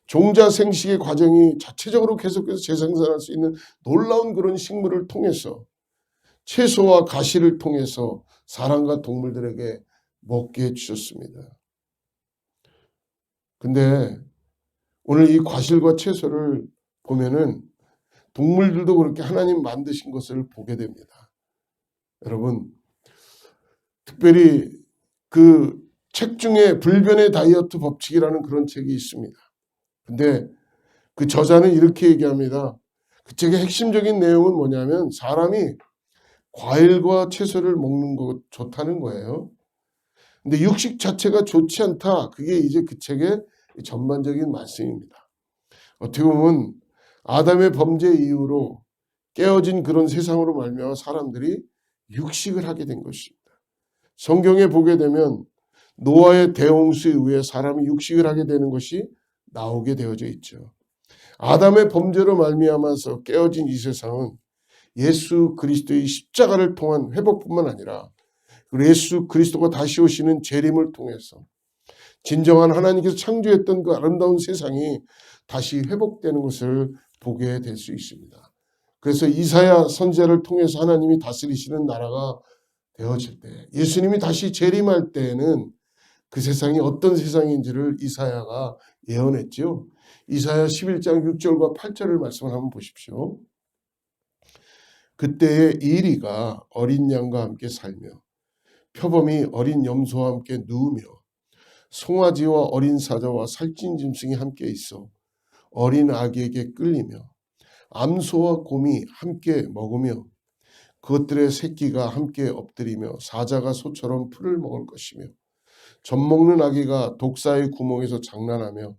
종자 생식의 과정이 자체적으로 계속해서 재생산할 수 있는 놀라운 그런 식물을 통해서, 채소와 과실을 통해서 사람과 동물들에게 먹게 해주셨습니다. 근데 오늘 이 과실과 채소를 보면은 동물들도 그렇게 하나님 만드신 것을 보게 됩니다. 여러분, 특별히 그 책 중에 불변의 다이어트 법칙이라는 그런 책이 있습니다. 근데 그 저자는 이렇게 얘기합니다. 그 책의 핵심적인 내용은 뭐냐면 사람이 과일과 채소를 먹는 것 좋다는 거예요. 근데 육식 자체가 좋지 않다. 그게 이제 그 책의 전반적인 말씀입니다. 어떻게 보면 아담의 범죄 이후로 깨어진 그런 세상으로 말미암아 사람들이 육식을 하게 된 것입니다. 성경에 보게 되면 노아의 대홍수에 의해 사람이 육식을 하게 되는 것이 나오게 되어져 있죠. 아담의 범죄로 말미암아서 깨어진 이 세상은 예수 그리스도의 십자가를 통한 회복뿐만 아니라 예수 그리스도가 다시 오시는 재림을 통해서 진정한 하나님께서 창조했던 그 아름다운 세상이 다시 회복되는 것을 보게 될 수 있습니다. 그래서 이사야 선지자를 통해서 하나님이 다스리시는 나라가 되어질 때, 예수님이 다시 재림할 때에는 그 세상이 어떤 세상인지를 이사야가 예언했죠. 이사야 11장 6절과 8절을 말씀을 한번 보십시오. 그때에 이리가 어린 양과 함께 살며 표범이 어린 염소와 함께 누우며 송아지와 어린 사자와 살찐 짐승이 함께 있어 어린 아기에게 끌리며 암소와 곰이 함께 먹으며 그것들의 새끼가 함께 엎드리며 사자가 소처럼 풀을 먹을 것이며 젖먹는 아기가 독사의 구멍에서 장난하며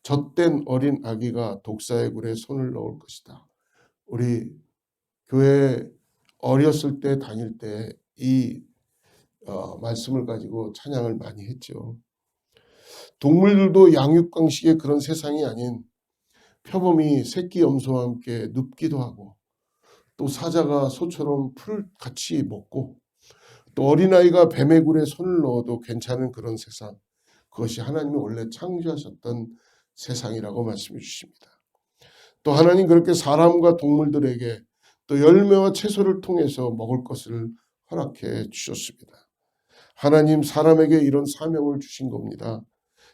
젖된 어린 아기가 독사의 굴에 손을 넣을 것이다. 우리 교회 어렸을 때 다닐 때 이 말씀을 가지고 찬양을 많이 했죠. 동물들도 양육강식의 그런 세상이 아닌 표범이 새끼 염소와 함께 눕기도 하고 또 사자가 소처럼 풀을 같이 먹고 또 어린아이가 뱀의 굴에 손을 넣어도 괜찮은 그런 세상, 그것이 하나님이 원래 창조하셨던 세상이라고 말씀해 주십니다. 또 하나님 그렇게 사람과 동물들에게 또 열매와 채소를 통해서 먹을 것을 허락해 주셨습니다. 하나님 사람에게 이런 사명을 주신 겁니다.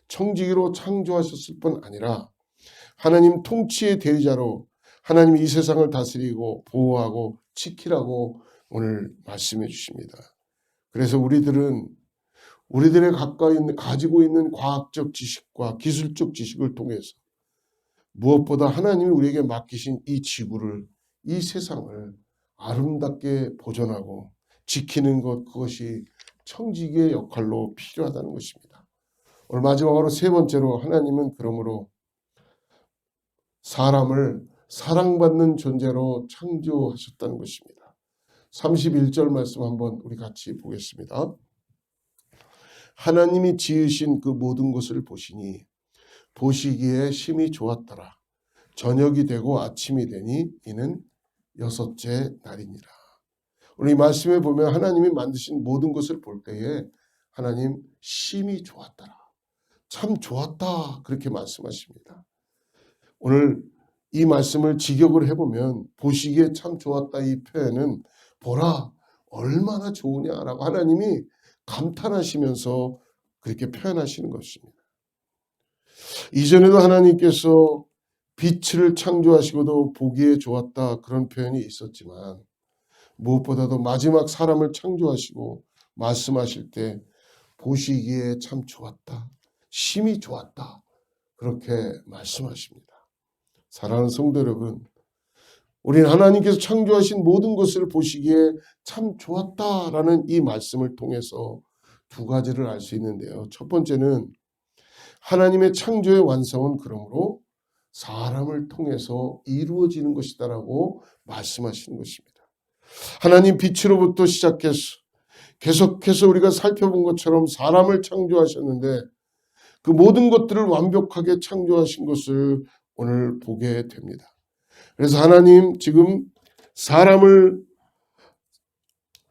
청지기로 창조하셨을 뿐 아니라 하나님 통치의 대리자로 하나님이 이 세상을 다스리고 보호하고 지키라고 오늘 말씀해 주십니다. 그래서 우리들은 우리들의 가지고 있는 과학적 지식과 기술적 지식을 통해서 무엇보다 하나님이 우리에게 맡기신 이 지구를, 이 세상을 아름답게 보존하고 지키는 것, 그것이 청지기의 역할로 필요하다는 것입니다. 오늘 마지막으로 세 번째로 하나님은 그러므로 사람을 사랑받는 존재로 창조하셨다는 것입니다. 31절 말씀 한번 우리 같이 보겠습니다. 하나님이 지으신 그 모든 것을 보시니 보시기에 심히 좋았더라. 저녁이 되고 아침이 되니 이는 여섯째 날이니라. 오늘 이 말씀에 보면 하나님이 만드신 모든 것을 볼 때에 하나님 심히 좋았더라. 참 좋았다. 그렇게 말씀하십니다. 오늘 이 말씀을 직역을 해보면 보시기에 참 좋았다 이 표현은 보라 얼마나 좋으냐라고 하나님이 감탄하시면서 그렇게 표현하시는 것입니다. 이전에도 하나님께서 빛을 창조하시고도 보기에 좋았다 그런 표현이 있었지만 무엇보다도 마지막 사람을 창조하시고 말씀하실 때 보시기에 참 좋았다, 심히 좋았다 그렇게 말씀하십니다. 사랑하는 성도 여러분, 우리는 하나님께서 창조하신 모든 것을 보시기에 참 좋았다라는 이 말씀을 통해서 두 가지를 알 수 있는데요. 첫 번째는 하나님의 창조의 완성은 그러므로 사람을 통해서 이루어지는 것이다라고 말씀하시는 것입니다. 하나님 빛으로부터 시작해서 계속해서 우리가 살펴본 것처럼 사람을 창조하셨는데 그 모든 것들을 완벽하게 창조하신 것을 오늘 보게 됩니다. 그래서 하나님 지금 사람을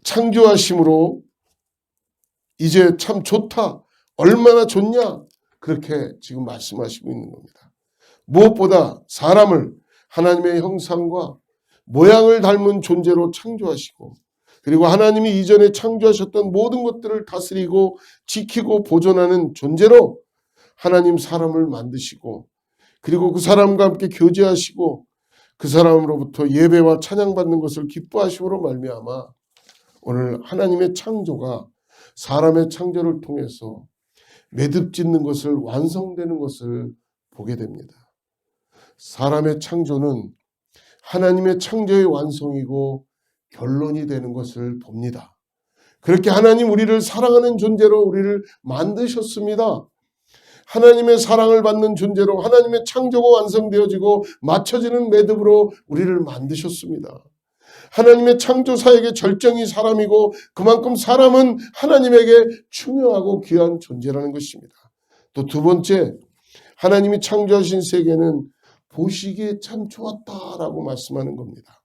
창조하심으로 이제 참 좋다, 얼마나 좋냐, 그렇게 지금 말씀하시고 있는 겁니다. 무엇보다 사람을 하나님의 형상과 모양을 닮은 존재로 창조하시고, 그리고 하나님이 이전에 창조하셨던 모든 것들을 다스리고 지키고 보존하는 존재로 하나님 사람을 만드시고, 그리고 그 사람과 함께 교제하시고 그 사람으로부터 예배와 찬양받는 것을 기뻐하심으로 말미암아 오늘 하나님의 창조가 사람의 창조를 통해서 매듭짓는 것을, 완성되는 것을 보게 됩니다. 사람의 창조는 하나님의 창조의 완성이고 결론이 되는 것을 봅니다. 그렇게 하나님 우리를 사랑하는 존재로 우리를 만드셨습니다. 하나님의 사랑을 받는 존재로 하나님의 창조가 완성되어지고 맞춰지는 매듭으로 우리를 만드셨습니다. 하나님의 창조사에게 절정이 사람이고 그만큼 사람은 하나님에게 중요하고 귀한 존재라는 것입니다. 또 두 번째, 하나님이 창조하신 세계는 보시기에 참 좋았다라고 말씀하는 겁니다.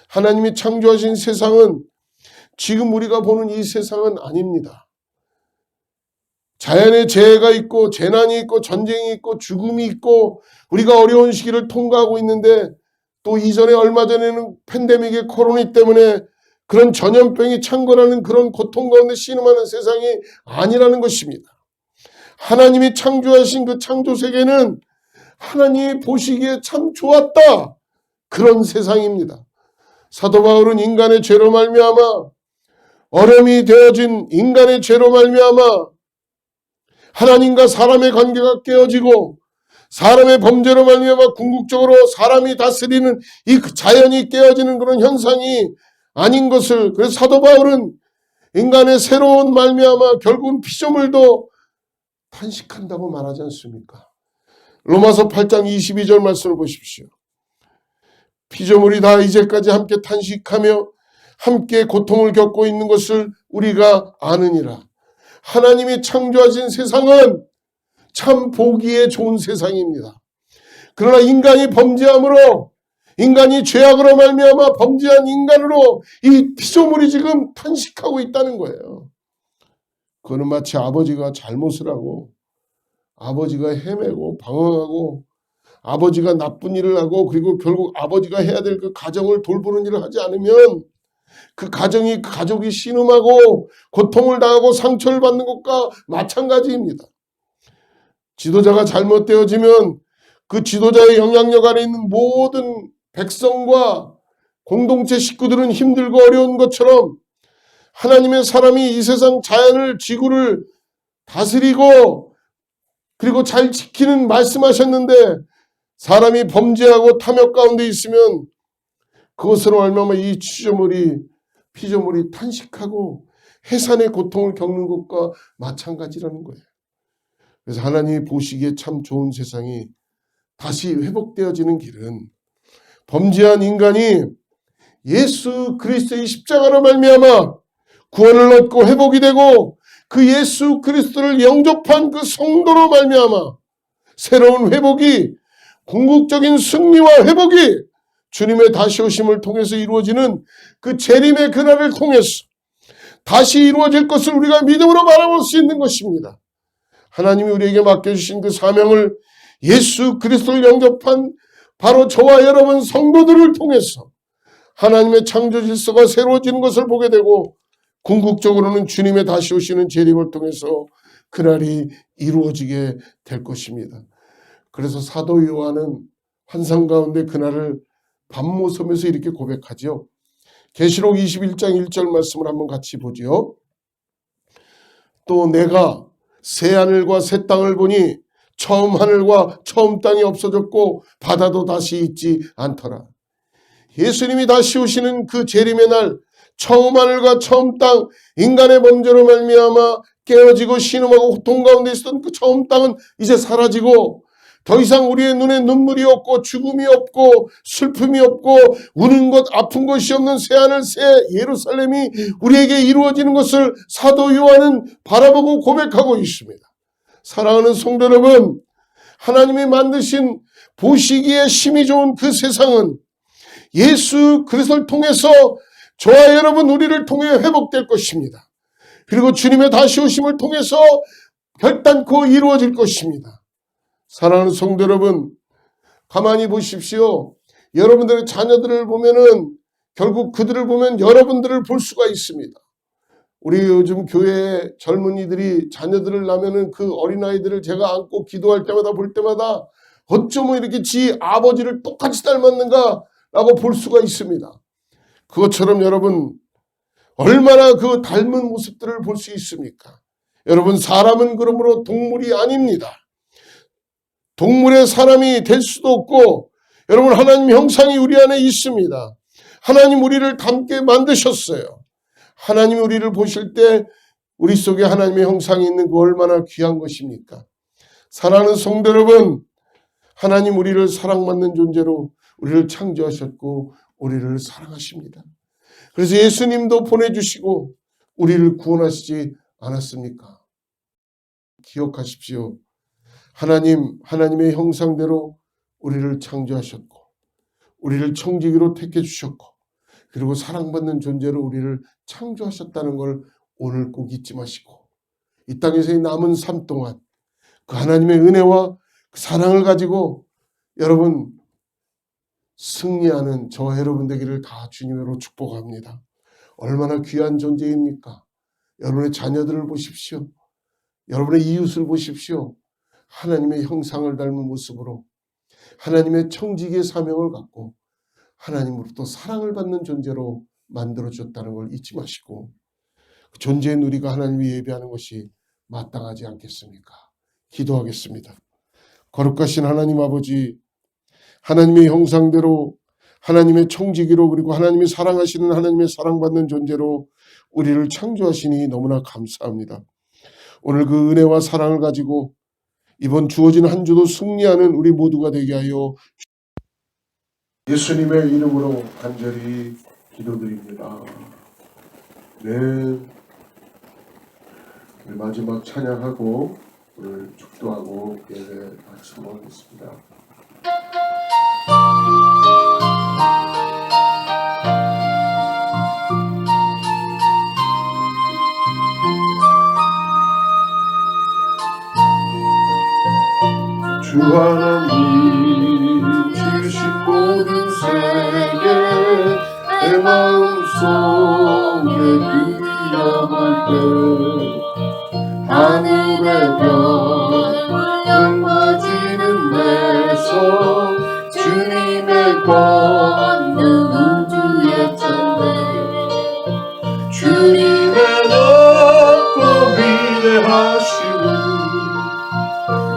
하나님이 창조하신 세상은 지금 우리가 보는 이 세상은 아닙니다. 자연의 재해가 있고 재난이 있고 전쟁이 있고 죽음이 있고 우리가 어려운 시기를 통과하고 있는데, 또 이전에 얼마 전에는 팬데믹의 코로나 때문에 그런 전염병이 창궐하는 그런 고통 가운데 신음하는 세상이 아니라는 것입니다. 하나님이 창조하신 그 창조 세계는 하나님이 보시기에 참 좋았다, 그런 세상입니다. 사도 바울은 인간의 죄로 말미암아, 어려움이 되어진 인간의 죄로 말미암아 하나님과 사람의 관계가 깨어지고 사람의 범죄로 말미암아 궁극적으로 사람이 다스리는 이 자연이 깨어지는 그런 현상이 아닌 것을, 그래서 사도 바울은 인간의 새로운 말미암아 결국은 피조물도 탄식한다고 말하지 않습니까? 로마서 8장 22절 말씀을 보십시오. 피조물이 다 이제까지 함께 탄식하며 함께 고통을 겪고 있는 것을 우리가 아느니라. 하나님이 창조하신 세상은 참 보기에 좋은 세상입니다. 그러나 인간이 범죄함으로, 인간이 죄악으로 말미암아 범죄한 인간으로 이 피조물이 지금 탄식하고 있다는 거예요. 그거는 마치 아버지가 잘못을 하고 아버지가 헤매고 방황하고 아버지가 나쁜 일을 하고 그리고 결국 아버지가 해야 될 그 가정을 돌보는 일을 하지 않으면 그 가족이 신음하고 고통을 당하고 상처를 받는 것과 마찬가지입니다. 지도자가 잘못되어지면 그 지도자의 영향력 아래 있는 모든 백성과 공동체 식구들은 힘들고 어려운 것처럼 하나님의 사람이 이 세상 자연을, 지구를 다스리고 그리고 잘 지키는 말씀하셨는데, 사람이 범죄하고 탐욕 가운데 있으면 그것으로 얼마나 이 피조물이 탄식하고 해산의 고통을 겪는 것과 마찬가지라는 거예요. 그래서 하나님이 보시기에 참 좋은 세상이 다시 회복되어지는 길은 범죄한 인간이 예수 그리스도의 십자가로 말미암아 구원을 얻고 회복이 되고 그 예수 그리스도를 영접한 그 성도로 말미암아 새로운 회복이, 궁극적인 승리와 회복이 주님의 다시 오심을 통해서 이루어지는 그 재림의 그날을 통해서 다시 이루어질 것을 우리가 믿음으로 바라볼 수 있는 것입니다. 하나님이 우리에게 맡겨주신 그 사명을 예수 그리스도를 영접한 바로 저와 여러분 성도들을 통해서 하나님의 창조 질서가 새로워지는 것을 보게 되고, 궁극적으로는 주님의 다시 오시는 재림을 통해서 그날이 이루어지게 될 것입니다. 그래서 사도 요한은 환상 가운데 그날을 밤모섬에서 이렇게 고백하죠. 계시록 21장 1절 말씀을 한번 같이 보죠. 또 내가 새 하늘과 새 땅을 보니 처음 하늘과 처음 땅이 없어졌고 바다도 다시 있지 않더라. 예수님이 다시 오시는 그 재림의 날, 처음 하늘과 처음 땅, 인간의 범죄로 말미암아 깨어지고 신음하고 고통 가운데 있었던 그 처음 땅은 이제 사라지고 더 이상 우리의 눈에 눈물이 없고 죽음이 없고 슬픔이 없고 우는 것 아픈 것이 없는 새하늘 새 예루살렘이 우리에게 이루어지는 것을 사도 요한은 바라보고 고백하고 있습니다. 사랑하는 성도 여러분, 하나님이 만드신 보시기에 심히 좋은 그 세상은 예수 그리스도를 통해서 저와 여러분 우리를 통해 회복될 것입니다. 그리고 주님의 다시 오심을 통해서 결단코 이루어질 것입니다. 사랑하는 성도 여러분, 가만히 보십시오. 여러분들의 자녀들을 보면은 결국 그들을 보면 여러분들을 볼 수가 있습니다. 우리 요즘 교회 젊은이들이 자녀들을 낳으면은 그 어린아이들을 제가 안고 기도할 때마다 볼 때마다 어쩌면 이렇게 지 아버지를 똑같이 닮았는가라고 볼 수가 있습니다. 그것처럼 여러분 얼마나 그 닮은 모습들을 볼 수 있습니까? 여러분 사람은 그러므로 동물이 아닙니다. 동물의 사람이 될 수도 없고 여러분 하나님 형상이 우리 안에 있습니다. 하나님 우리를 닮게 만드셨어요. 하나님 우리를 보실 때 우리 속에 하나님의 형상이 있는 그 얼마나 귀한 것입니까? 사랑하는 성도 여러분, 하나님 우리를 사랑받는 존재로 우리를 창조하셨고 우리를 사랑하십니다. 그래서 예수님도 보내주시고 우리를 구원하시지 않았습니까? 기억하십시오. 하나님의 형상대로 우리를 창조하셨고 우리를 청지기로 택해 주셨고 그리고 사랑받는 존재로 우리를 창조하셨다는 걸 오늘 꼭 잊지 마시고 이 땅에서의 남은 삶 동안 그 하나님의 은혜와 그 사랑을 가지고 여러분 승리하는 저와 여러분 되기를 다 주님으로 축복합니다. 얼마나 귀한 존재입니까? 여러분의 자녀들을 보십시오. 여러분의 이웃을 보십시오. 하나님의 형상을 닮은 모습으로 하나님의 청지기의 사명을 갖고 하나님으로부터 사랑을 받는 존재로 만들어줬다는 걸 잊지 마시고 그 존재의 누리가 하나님이 예배하는 것이 마땅하지 않겠습니까? 기도하겠습니다. 거룩하신 하나님 아버지, 하나님의 형상대로 하나님의 청지기로 그리고 하나님이 사랑하시는 하나님의 사랑받는 존재로 우리를 창조하시니 너무나 감사합니다. 오늘 그 은혜와 사랑을 가지고 이번 주어진 한 주도 승리하는 우리 모두가 되게 하여 예수님의 이름으로 간절히 기도드립니다. 네, 우리 마지막 찬양하고 오늘 축도하고 예배 마치도록 하겠습니다. 주 하나님 주신 모든 세계 내 마음속에 그리워볼 때 하늘의 별 울려 퍼지는 내서 주님의 권능 우주에 찬네 주님의 높고 위대하심을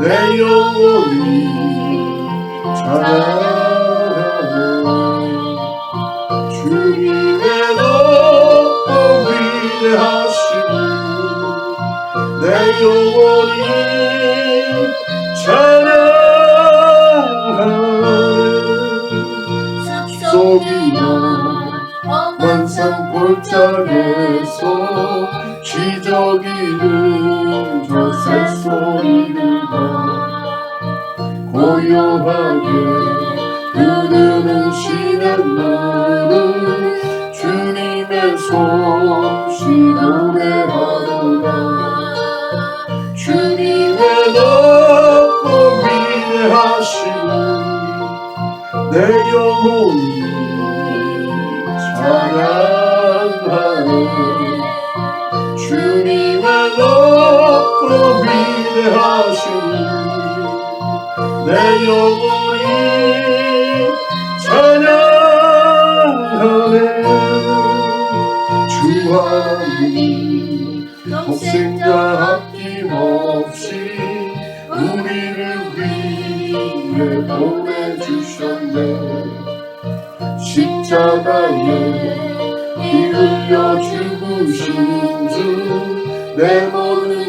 내 영혼이 찬양하네 주님의 높고 위대하심을 내 영혼이 찬양하네 숲속이나 험한 산골짜기에서 기적이 이른 저 새소리를 고요하게 흐르는 시냇물을 주님의 솜씨 노래하노라 주님의 높고 위대하심을 내 영혼이 찬양하네 주님의 높고 위대하심을 내 영혼이 찬양하네 주 하나님 독생자 아낌없이 우리를 위해 보내주셨네 십자가에 피 흘려 죽으신 주 내 모든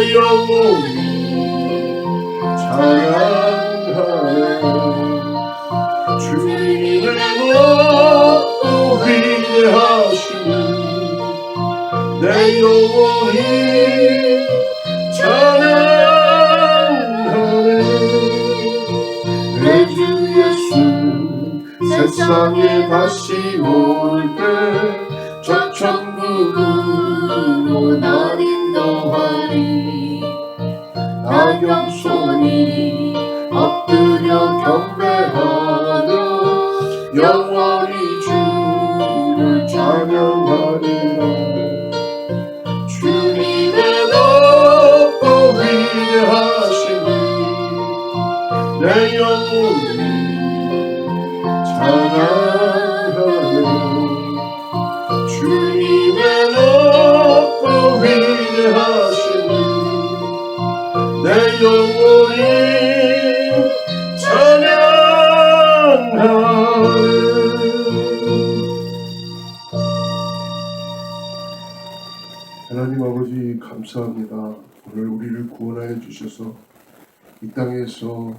내 영혼이 찬양하네. 주님의 높고 위대하심을 내 영혼이 찬양하네. 내 주 예수 세상에 다시 올 때 저 천국으로 날 인도하리. 나 겸손히 엎드려 경배하며 영원히 주를 찬양하리라. 주님의 높고 위대하심을 내 영혼이 찬양하네. 주님의 높고 위대하심을 내 영혼이 찬양하네. 하나님 아버지 감사합니다. 오늘 우리를 구원하여 주셔서 이 땅에서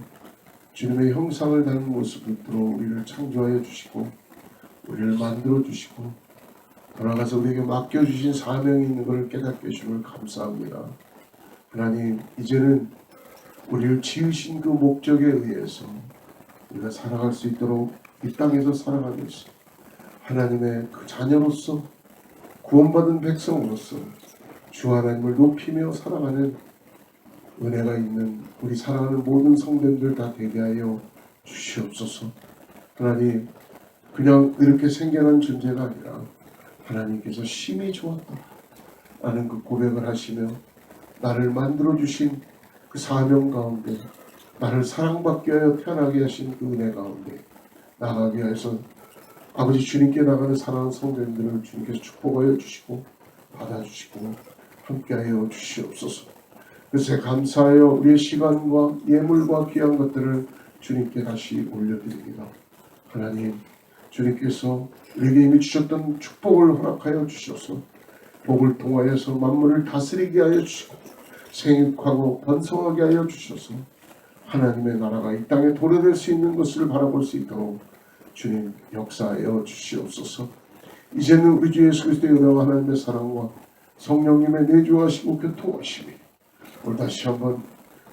주님의 형상을 닮은 모습으로 우리를 창조하여 주시고 우리를 만들어 주시고 돌아가서 우리에게 맡겨주신 사명이 있는 것을 깨닫게 해주심을 감사합니다. 하나님, 이제는 우리를 지으신 그 목적에 의해서 우리가 살아갈 수 있도록 이 땅에서 살아가면서 하나님의 그 자녀로서 구원받은 백성으로서 주 하나님을 높이며 살아가는 은혜가 있는 우리 사랑하는 모든 성도님들 다 되게 하여 주시옵소서. 하나님, 그냥 이렇게 생겨난 존재가 아니라 하나님께서 심히 좋았다 라는 그 고백을 하시며 나를 만들어주신 그 사명 가운데 나를 사랑받게 하여 태어나게 하신 그 은혜 가운데 나가게 하여서 아버지 주님께 나가는 사랑하는 성도님들을 주님께서 축복하여 주시고 받아주시고 함께하여 주시옵소서. 그래서 감사하여 우리의 시간과 예물과 귀한 것들을 주님께 다시 올려드립니다. 하나님, 주님께서 우리에게 이미 주셨던 축복을 허락하여 주셔서 복을 통하여서 만물을 다스리게 하여 주시고 생육하고 번성하게 하여 주셔서 하나님의 나라가 이 땅에 도래될 수 있는 것을 바라볼 수 있도록 주님 역사하여 주시옵소서. 이제는 우리 주 예수 그리스도의 은혜와 하나님의 사랑과 성령님의 내주하시고 교통하심이 오늘 다시 한번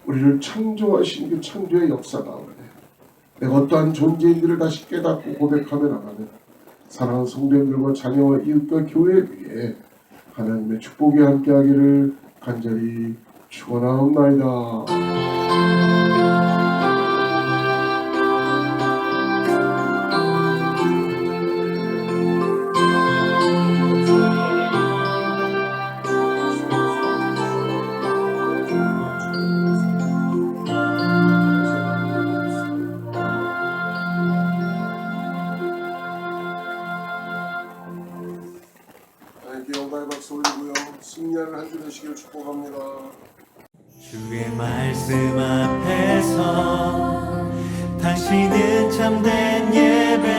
우리를 창조하신 그 창조의 역사 가운데 내가 어떠한 존재인지를 다시 깨닫고 고백하며 나가는 사랑하는 성도님들과 자녀와 이웃과 교회 위에 하나님의 축복이 함께하기를 간절히 축원하옵나이다. 영광의 박수 올리고요. 승리하는 한 주 되시길 축복합니다. 주의 말씀 앞에서 당신은 참된 예배